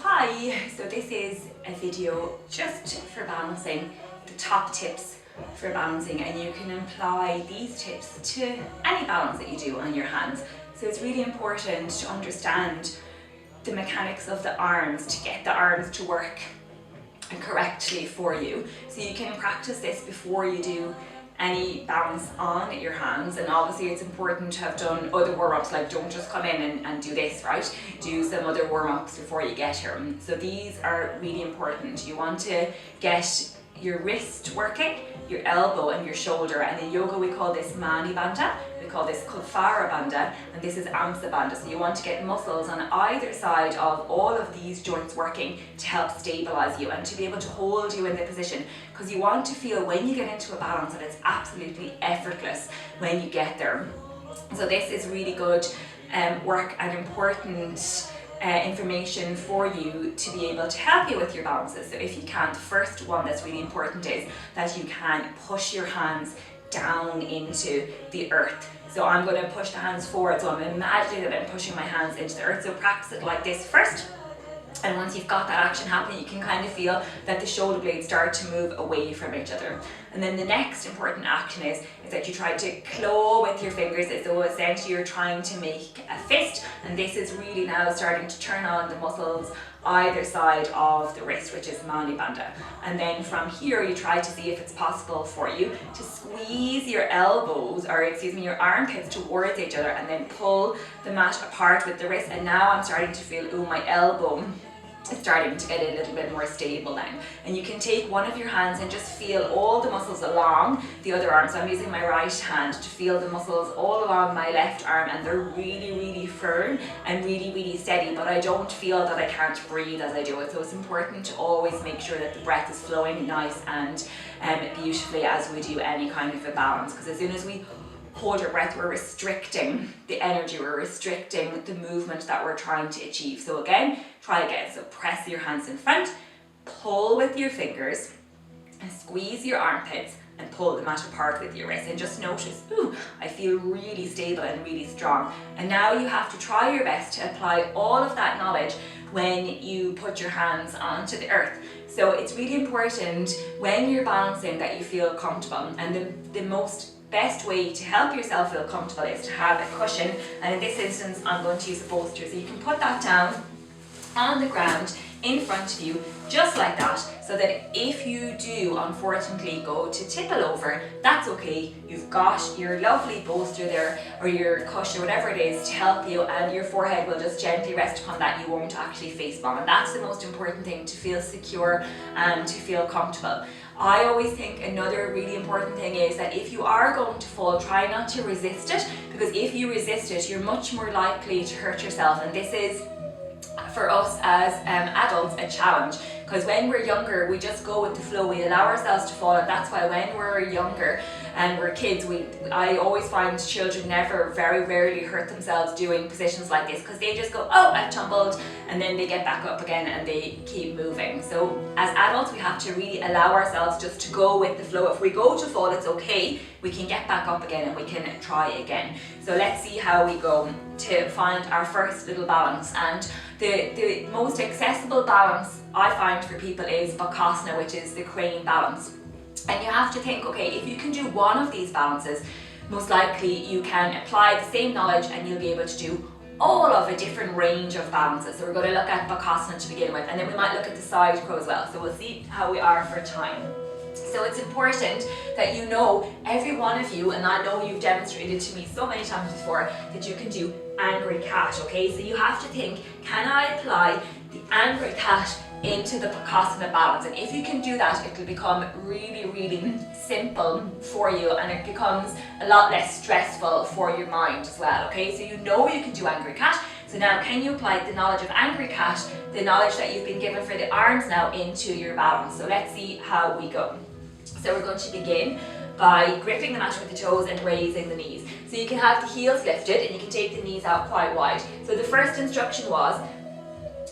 Hi, so this is a video just for balancing, the top tips for balancing, and you can apply these tips to any balance that you do on your hands. So it's really important to understand the mechanics of the arms to get the arms to work correctly for you. So you can practice this before you do any balance on your hands, and obviously it's important to have done other warm-ups, like don't just come in and do this, right? Do some other warm-ups before you get here. So these are really important. You want to get your wrist working, your elbow and your shoulder, and in yoga we call this Mani Bandha, we call this Kulfara Bandha, and this is Amsa Bandha. So you want to get muscles on either side of all of these joints working to help stabilize you and to be able to hold you in the position, because you want to feel when you get into a balance that it's absolutely effortless when you get there. So this is really good work and important information for you to be able to help you with your balances. So if you can, the first one that's really important is that you can push your hands down into the earth. So I'm going to push the hands forward, so I'm imagining that I'm pushing my hands into the earth. So practice it like this first, and once you've got that action happening, you can kind of feel that the shoulder blades start to move away from each other. And then the next important action is that you try to claw with your fingers, as though essentially you're trying to make a fist, and this is really now starting to turn on the muscles either side of the wrist, which is Mani Bandha. And then from here you try to see if it's possible for you to squeeze your elbows, or excuse me, your armpits towards each other, and then pull the mat apart with the wrist. And now I'm starting to feel, ooh, my elbow is starting to get a little bit more stable now. And you can take one of your hands and just feel all the muscles along the other arm. So I'm using my right hand to feel the muscles all along my left arm, and they're really, really firm and really, really steady, but I don't feel that I can't breathe as I do it. So it's important to always make sure that the breath is flowing nice and beautifully as we do any kind of a balance, because as soon as we hold our breath, we're restricting the energy, we're restricting the movement that we're trying to achieve. So again, try again. So press your hands in front, pull with your fingers, and squeeze your armpits and pull the mat apart with your wrist, and just notice, ooh, I feel really stable and really strong. And now you have to try your best to apply all of that knowledge when you put your hands onto the earth. So it's really important when you're balancing that you feel comfortable, and the best way to help yourself feel comfortable is to have a cushion, and in this instance I'm going to use a bolster. So you can put that down on the ground in front of you, just like that, so that if you do unfortunately go to tipple over, that's okay. You've got your lovely bolster there, or your cushion, whatever it is, to help you, and your forehead will just gently rest upon that. You won't actually face bomb, and that's the most important thing, to feel secure and to feel comfortable. I always think another really important thing is that if you are going to fall, try not to resist it, because if you resist it, you're much more likely to hurt yourself. And this is, for us as adults, a challenge, because when we're younger we just go with the flow, we allow ourselves to fall, and that's why when we're younger and we're kids, I always find children very rarely hurt themselves doing positions like this, because they just go, oh, I've tumbled, and then they get back up again and they keep moving. So as adults we have to really allow ourselves just to go with the flow. If we go to fall, it's okay, we can get back up again and we can try again. So let's see how we go to find our first little balance. And the most accessible balance I find for people is Bakasana, which is the crane balance. And you have to think, okay, if you can do one of these balances, most likely you can apply the same knowledge and you'll be able to do all of a different range of balances. So we're going to look at Bakasana to begin with, and then we might look at the side crow as well. So we'll see how we are for time. So it's important that you know, every one of you, and I know you've demonstrated to me so many times before, that you can do angry cat, okay? So you have to think, can I apply the angry cat into the Bakasana balance? And if you can do that, it will become really, really simple for you, and it becomes a lot less stressful for your mind as well, okay? So you know you can do angry cat. So now can you apply the knowledge of angry cat, the knowledge that you've been given for the arms now, into your balance? So let's see how we go. So we're going to begin by gripping the mat with the toes and raising the knees. So you can have the heels lifted and you can take the knees out quite wide. So the first instruction was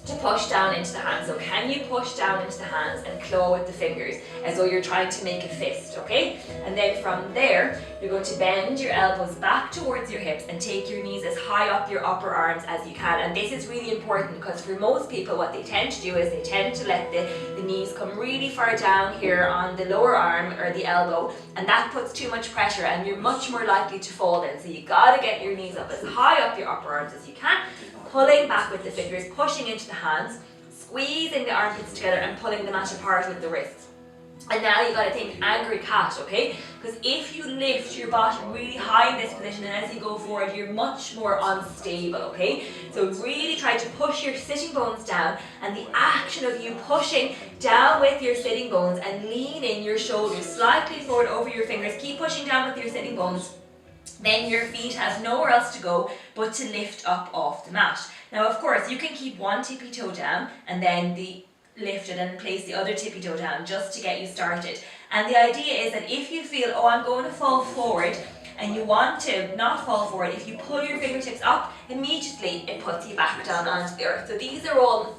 to push down into the hands. So can you push down into the hands and claw with the fingers as though you're trying to make a fist, okay? And then from there, you're going to bend your elbows back towards your hips and take your knees as high up your upper arms as you can. And this is really important because for most people, what they tend to do is they tend to let the knees come really far down here on the lower arm or the elbow, and that puts too much pressure and you're much more likely to fall then. So you gotta get your knees up as high up your upper arms as you can, pulling back with the fingers, pushing into the hands, squeezing the armpits together and pulling the mat apart with the wrists. And now you got to think angry cat, okay? Because if you lift your bottom really high in this position and as you go forward, you're much more unstable, okay? So really try to push your sitting bones down, and the action of you pushing down with your sitting bones and leaning your shoulders slightly forward over your fingers, keep pushing down with your sitting bones. Then your feet have nowhere else to go but to lift up off the mat. Now of course you can keep one tippy toe down and then lift it and place the other tippy toe down just to get you started. And the idea is that if you feel, oh, I'm going to fall forward, and you want to not fall forward, if you pull your fingertips up, immediately it puts you back down onto the earth. So these are all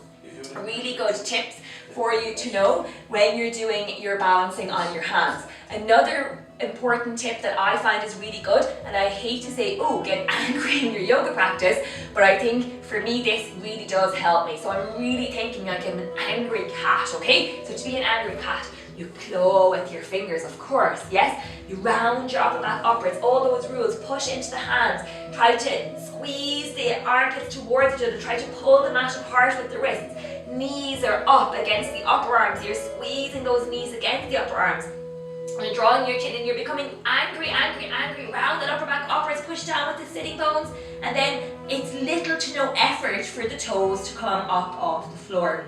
really good tips for you to know when you're doing your balancing on your hands. Another important tip that I find is really good, and I hate to say, oh, get angry in your yoga practice, but I think for me this really does help me. So I'm really thinking like I'm an angry cat, okay? So to be an angry cat, you claw with your fingers, of course, yes? You round your upper back upwards, all those rules, push into the hands, try to squeeze the armpits towards each other, try to pull the mat apart with the wrists. Knees are up against the upper arms, you're squeezing those knees against the upper arms. And you're drawing your chin and you're becoming angry, round that upper back upwards, push down with the sitting bones, and then it's little to no effort for the toes to come up off the floor.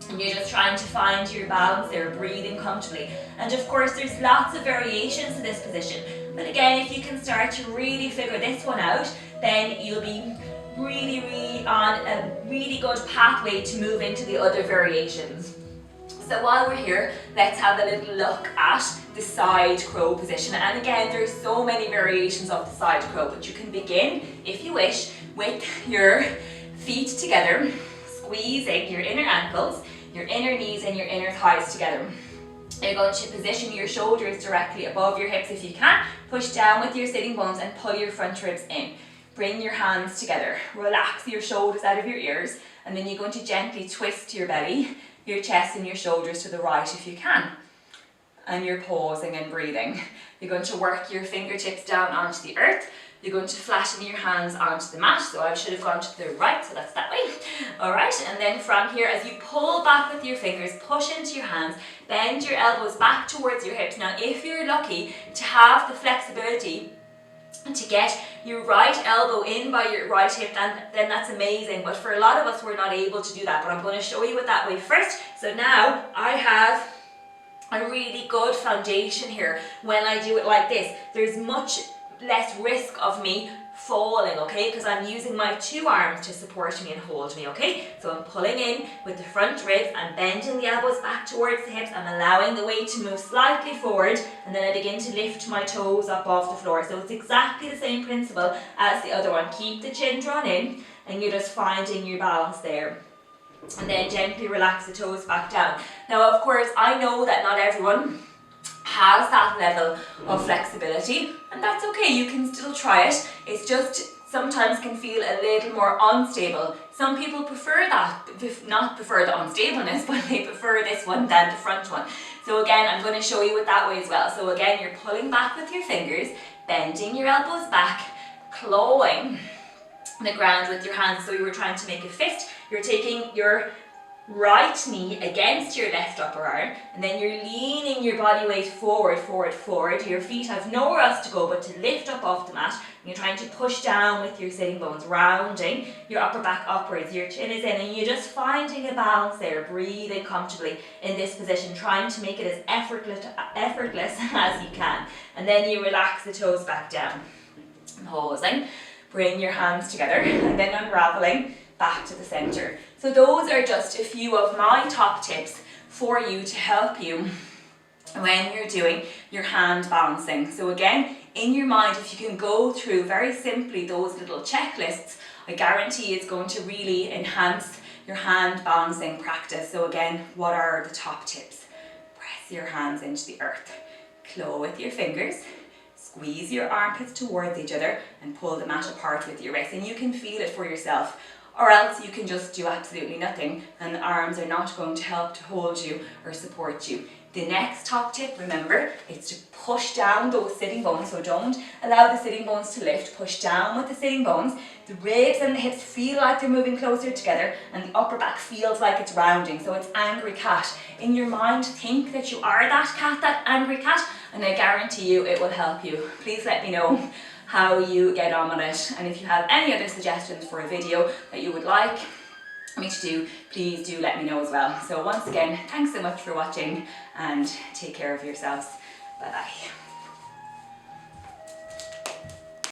And you're just trying to find your balance there, breathing comfortably. And of course there's lots of variations to this position, but again, if you can start to really figure this one out, then you'll be really on a really good pathway to move into the other variations. So while we're here, let's have a little look at the side crow position. And again, there's so many variations of the side crow, but you can begin, if you wish, with your feet together, squeezing your inner ankles, your inner knees and your inner thighs together. You're going to position your shoulders directly above your hips if you can, push down with your sitting bones and pull your front ribs in. Bring your hands together, relax your shoulders out of your ears, and then you're going to gently twist your belly, your chest and your shoulders to the right if you can. And you're pausing and breathing. You're going to work your fingertips down onto the earth. You're going to flatten your hands onto the mat. So I should have gone to the right, so that's that way. All right, and then from here, as you pull back with your fingers, push into your hands, bend your elbows back towards your hips. Now, if you're lucky to have the flexibility to get your right elbow in by your right hip, then that's amazing. But for a lot of us, we're not able to do that. But I'm going to show you it that way first. So now I have a really good foundation here. When I do it like this, there's much less risk of me falling, okay? Because I'm using my two arms to support me and hold me, okay? So I'm pulling in with the front ribs, I'm bending the elbows back towards the hips, I'm allowing the weight to move slightly forward, and then I begin to lift my toes up off the floor. So it's exactly the same principle as the other one. Keep the chin drawn in, and you're just finding your balance there. And then gently relax the toes back down. Now, of course, I know that not everyone has that level of flexibility, and that's okay, you can still try it. It's just sometimes can feel a little more unstable. Some people prefer that, not prefer the unstableness, but they prefer this one than the front one. So again, I'm going to show you it that way as well. So again, you're pulling back with your fingers, bending your elbows back, clawing the ground with your hands. So you were trying to make a fist. You're taking your right knee against your left upper arm, and then you're leaning your body weight forward. Your feet have nowhere else to go but to lift up off the mat, and you're trying to push down with your sitting bones, rounding your upper back upwards, your chin is in, and you're just finding a balance there, breathing comfortably in this position, trying to make it as effortless as you can. And then you relax the toes back down, pausing, bring your hands together, and then unraveling back to the center. So those are just a few of my top tips for you to help you when you're doing your hand balancing. So again, in your mind, if you can go through very simply those little checklists, I guarantee it's going to really enhance your hand balancing practice. So again, what are the top tips? Press your hands into the earth, claw with your fingers, squeeze your armpits towards each other and pull the mat apart with your wrists, and you can feel it for yourself. Or else you can just do absolutely nothing and the arms are not going to help to hold you or support you. The next top tip, remember, is to push down those sitting bones. So don't allow the sitting bones to lift, push down with the sitting bones. The ribs and the hips feel like they're moving closer together and the upper back feels like it's rounding. So it's angry cat. In your mind, think that you are that cat, that angry cat, and I guarantee you it will help you. Please let me know how you get on with it, and if you have any other suggestions for a video that you would like me to do, please do let me know as well. So once again, thanks so much for watching and take care of yourselves. Bye bye.